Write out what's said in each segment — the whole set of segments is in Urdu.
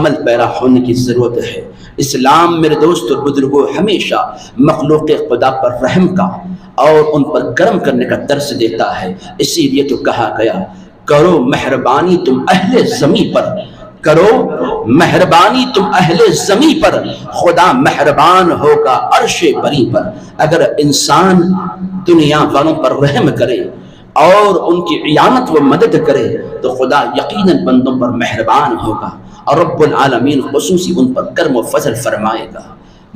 عمل پیرا ہونے کی ضرورت ہے۔ اسلام میرے دوست اور بزرگوں ہمیشہ مخلوق خدا پر رحم کا اور ان پر کرم کرنے کا درس دیتا ہے۔ اسی لیے تو کہا گیا کرو مہربانی تم اہل زمین پر، کرو مہربانی تم اہل زمین پر، خدا مہربان ہوگا عرش بری پر۔ اگر انسان دنیا والوں پر رحم کرے اور ان کی اعانت و مدد کرے تو خدا یقیناً بندوں پر مہربان ہوگا اور رب العالمین خصوصی ان پر کرم و فضل فرمائے گا۔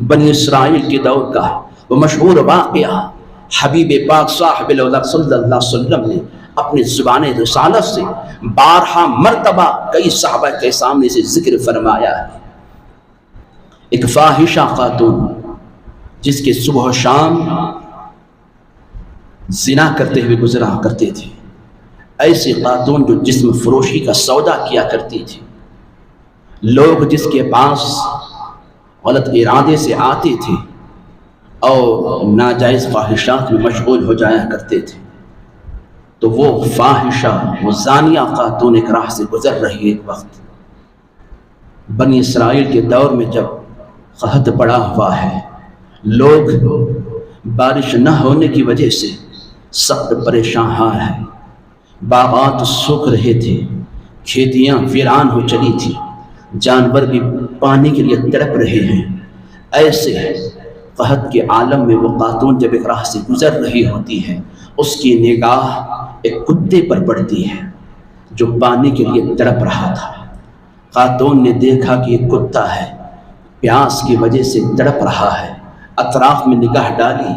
بنی اسرائیل کے دور کا وہ مشہور واقعہ حبیب پاک صاحب العلا صلی اللہ علیہ وسلم نے اپنی زبان رسالت سے 12 مرتبہ کئی صحابہ کے سامنے سے ذکر فرمایا ہے۔ ایک فاحشہ خاتون جس کے صبح و شام زنا کرتے ہوئے گزرا کرتے تھے، ایسی خاتون جو جسم فروشی کا سودا کیا کرتی تھی، لوگ جس کے پاس غلط ارادے سے آتے تھے اور ناجائز خواہشات میں مشغول ہو جایا کرتے تھے، تو وہ فاحشہ وہ زانیہ خاتون ایک راہ سے گزر رہی ایک وقت۔ بنی اسرائیل کے دور میں جب قحط پڑا ہوا ہے، لوگ بارش نہ ہونے کی وجہ سے سخت پریشان ہیں، باغات سوکھ رہے تھے، کھیتیاں ویران ہو چلی تھی، جانور بھی پانی کے لیے تڑپ رہے ہیں۔ ایسے قحط کے عالم میں وہ خاتون جب ایک راہ سے گزر رہی ہوتی ہے، اس کی نگاہ ایک کتے پر پڑتی ہے جو پانی کے لیے تڑپ رہا تھا۔ خاتون نے دیکھا کہ یہ کتا ہے، پیاس کی وجہ سے تڑپ رہا ہے، اطراف میں نگاہ ڈالی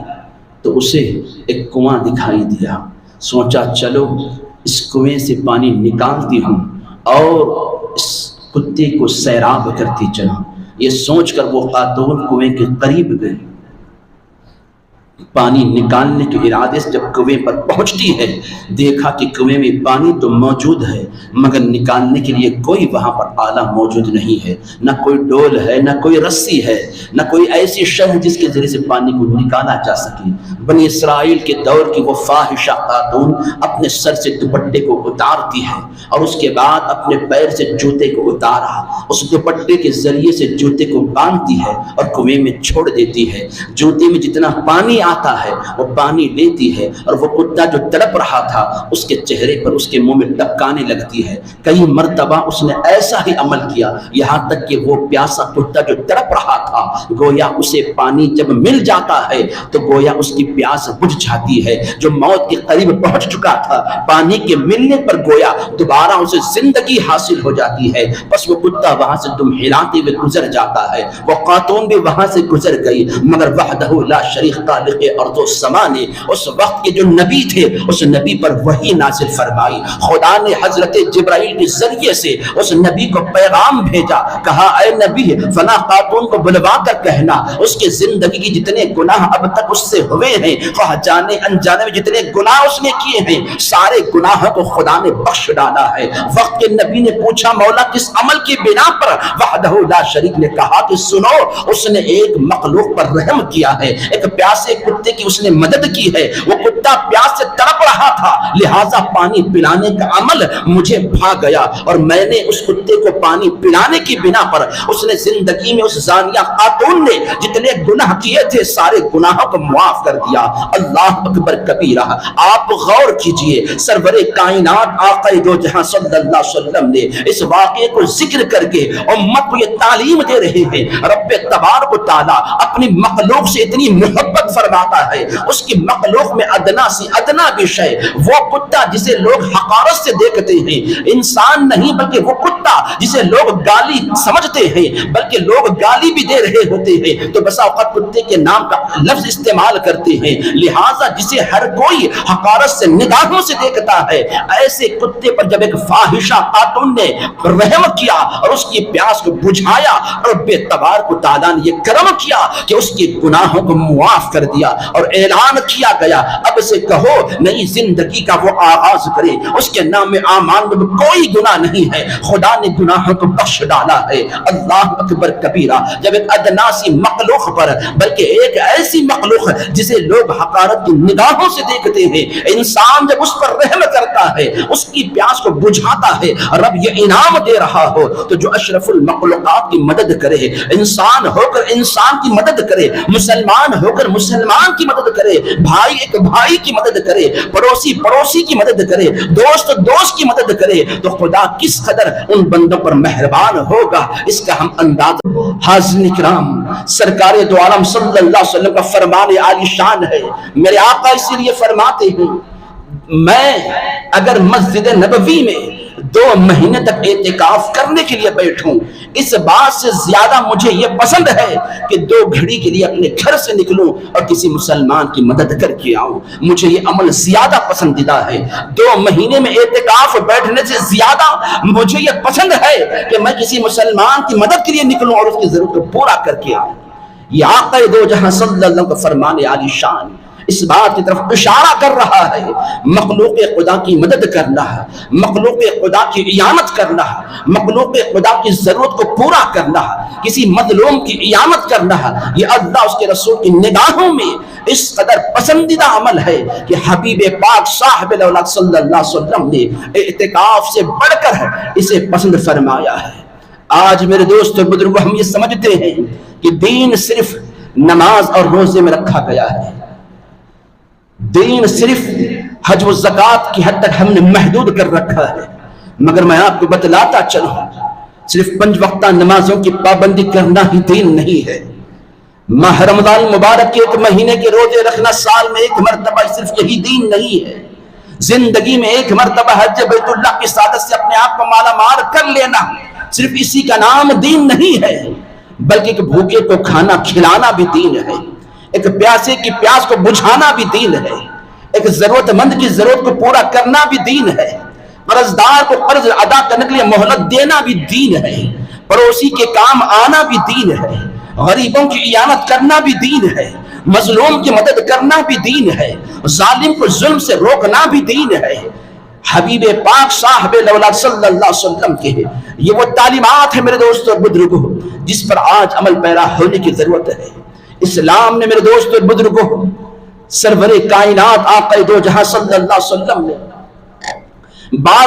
تو اسے ایک کنواں دکھائی دیا۔ سوچا چلو اس کنویں سے پانی نکالتی ہوں اور اس کتے کو سیراب کرتی چلوں۔ یہ سوچ کر وہ خاتون کنویں کے قریب گئی۔ پانی نکالنے کے ارادے سے جب کنویں پر پہنچتی ہے، دیکھا کہ کنویں میں پانی تو موجود ہے مگر نکالنے کے لیے کوئی وہاں پر آلہ موجود نہیں ہے، نہ کوئی ڈول ہے، نہ کوئی رسی ہے، نہ کوئی ایسی شے جس کے ذریعے سے پانی کو نکالا جا سکے۔ بنی اسرائیل کے دور کی وہ فاحشہ خاتون اپنے سر سے دوپٹے کو اتارتی ہے اور اس کے بعد اپنے پیر سے جوتے کو اتارا، اس دوپٹے کے ذریعے سے جوتے کو باندھتی ہے اور کنویں میں چھوڑ دیتی ہے۔ جوتے میں جتنا پانی آتا ہے وہ پانی لیتی ہے اور وہ کتا جو تڑپ رہا تھا اس کے چہرے پر اس کے منہ میں ٹپکانے لگتی ہے۔ کئی مرتبہ اس نے ایسا ہی عمل کیا، یہاں تک کہ وہ پیاسا کتا جو تڑپ رہا تھا گویا اسے پانی جب مل جاتا ہے تو گویا اس کی پیاس بجھ جاتی ہے۔ جو موت کے قریب پہنچ چکا تھا، پانی کے ملنے پر گویا دوبارہ اسے زندگی حاصل ہو جاتی ہے۔ بس وہ کتا وہاں سے دم ہلاتے ہوئے گزر جاتا ہے، وہ خاتون بھی وہاں سے گزر گئی، مگر وحدہ لا شریک خالق ارض و سما نے اس وقت کے جو نبی تھے اس نبی پر وحی نازل فرمائی۔ خدا نے حضرت جبرائیل کے ذریعے سے اس نبی کو پیغام بھیجا، کہا اے نبی فلاں خاتون کو بلوا کر کہنا اس کے زندگی کی جتنے گناہ اب تک اس سے ہوئے ہیں، خواہ جانے انجانے میں جتنے گناہ اس نے کیے ہیں، سارے گناہوں کو خدا نے بخش ڈالا ہے۔ وقت کے نبی نے پوچھا مولا کس عمل کی بنا پر؟ وحدہ لا شریک نے کہا کہ سنو، اس نے ایک مخلوق پر رحم کیا ہے، ایک پیاسے کتے کی اس نے مدد کی ہے۔ وہ کتا پیاس سے تڑپ رہا تھا، لہٰذا پانی پلانے کا عمل مجھے بھا گیا اور میں نے اس کتے کو پانی پلانے کی بنا پر اس نے زندگی میں اس زانیہ خاتون نے جتنے گناہ کیے تھے سارے گناہوں کو معاف کر دیا۔ اللہ اکبر کبیرہ۔ آپ غور کیجئے، سرور کائنات آقا دو جہاں صلی اللہ علیہ وسلم نے اس واقعے کو ذکر کر کے امت کو یہ تعلیم دے رہے ہیں۔ رب تبارک و تعالی اپنی مخلوق سے اتنی محبت فرماتا ہے، اس کی مخلوق میں ادنا سی ادنا بھی شے، وہ کتا جسے لوگ حقارت سے دیکھتے ہیں، انسان نہیں بلکہ وہ کتا جسے لوگ گالی سمجھتے ہیں بلکہ لوگ گالی بھی دے رہے ہوتے ہیں، تو بسا اوقات کتے کے نام کا لفظ استعمال کرتے ہیں۔ لہٰذا جسے ہر کوئی حقارت سے نگاہوں سے دیکھتا ہے، ایسے کتے پر جب ایک فاحشہ خاتون نے رحم کیا اور اس کی پیاس کو بجھایا، رب تبارک و تعالیٰ نے یہ کرم کیا کہ اس کے گناہوں کو معاف کر دیا۔ دیا اور اعلان کیا گیا اب سے کہو نئی زندگی کا وہ آغاز کرے، اس کے نام اعمال میں کوئی گناہ نہیں ہے، خدا نے گناہوں کو بخش ڈالا ہے۔ اللہ اکبر کبیرہ۔ جب ایک ادنا سی مخلوق پر، بلکہ ایک ایسی مخلوق جسے لوگ حقارت کی نگاہوں سے دیکھتے ہیں، انسان جب اس پر رحم کرتا ہے، اس کی پیاس کو بجھاتا ہے، رب یہ انعام دے رہا ہو تو جو اشرف المخلوقات کی مدد کرے، انسان ہو کر انسان کی مدد کرے، مسلمان ہو کر مسلمان کی مدد کرے، بھائی ایک بھائی کی مدد کرے، پڑوسی پڑوسی کی مدد کرے، دوست دوست کی مدد کرے، تو خدا کس قدر ان بندوں پر مہربان ہوگا، اس کا ہم انداز۔ حاضرین کرام، سرکار دو عالم صلی اللہ علیہ وسلم کا فرمان عالی شان ہے۔ میرے آقا اسی لیے فرماتے ہیں میں اگر مسجد نبوی میں 2 مہینے تک اعتکاف کرنے کے لیے بیٹھوں، اس بات سے زیادہ مجھے یہ پسند ہے کہ 2 گھڑی کے لیے اپنے گھر سے نکلوں اور کسی مسلمان کی مدد کر کے آؤں، مجھے یہ عمل زیادہ پسندیدہ ہے۔ 2 مہینے میں اعتکاف بیٹھنے سے زیادہ مجھے یہ پسند ہے کہ میں کسی مسلمان کی مدد کے لیے نکلوں اور اس کی ضرورت کو پورا کر کے آؤں۔ یہ آقا دو جہاں صلی اللہ علیہ وسلم کا فرمان عالی شان اس بات کی طرف اشارہ کر رہا ہے، مخلوق خدا کی مدد کرنا، مخلوق خدا کی اعانت کرنا، مخلوق خدا کی ضرورت کو پورا کرنا، کسی مظلوم کی اعانت کرنا، یہ اللہ اس کے رسول کی نگاہوں میں اس قدر پسندیدہ عمل ہے کہ حبیب پاک صاحب الاولاد صلی اللہ علیہ وسلم نے اعتکاف سے بڑھ کر اسے پسند فرمایا ہے۔ آج میرے دوست اور بزرگوں، ہم یہ سمجھتے ہیں کہ دین صرف نماز اور روزے میں رکھا گیا ہے، دین صرف حج و زکوٰۃ کی حد تک ہم نے محدود کر رکھا ہے، مگر میں آپ کو بتلاتا چلوں صرف 5 وقتہ نمازوں کی پابندی کرنا ہی دین نہیں ہے۔ ماہ رمضان مبارک کے 1 مہینے کے روزے رکھنا سال میں 1 مرتبہ صرف یہی دین نہیں ہے۔ زندگی میں 1 مرتبہ حج بیت اللہ کی سعادت سے اپنے آپ کو مالا مال کر لینا صرف اسی کا نام دین نہیں ہے، بلکہ ایک بھوکے کو کھانا کھلانا بھی دین ہے، ایک پیاسے کی پیاس کو بجھانا بھی دین ہے، ایک ضرورت مند کی ضرورت کو پورا کرنا بھی دین ہے، قرض دار کو قرض ادا کرنے کے لیے مہلت دینا بھی دین ہے، پڑوسی کے کام آنا بھی دین ہے، غریبوں کی اعانت کرنا بھی دین ہے، مظلوم کی مدد کرنا بھی دین ہے، ظالم کو ظلم سے روکنا بھی دین ہے۔ حبیب پاک صاحب الاولاد صلی اللہ علیہ وسلم کے یہ وہ تعلیمات ہیں میرے دوستوں اور بزرگوں جس پر آج عمل پیرا ہونے کی ضرورت ہے۔ اسلام نے میرے دوستوں اور بزرگوں سرور کائنات آقا دو جہاں صلی اللہ علیہ وسلم نے بات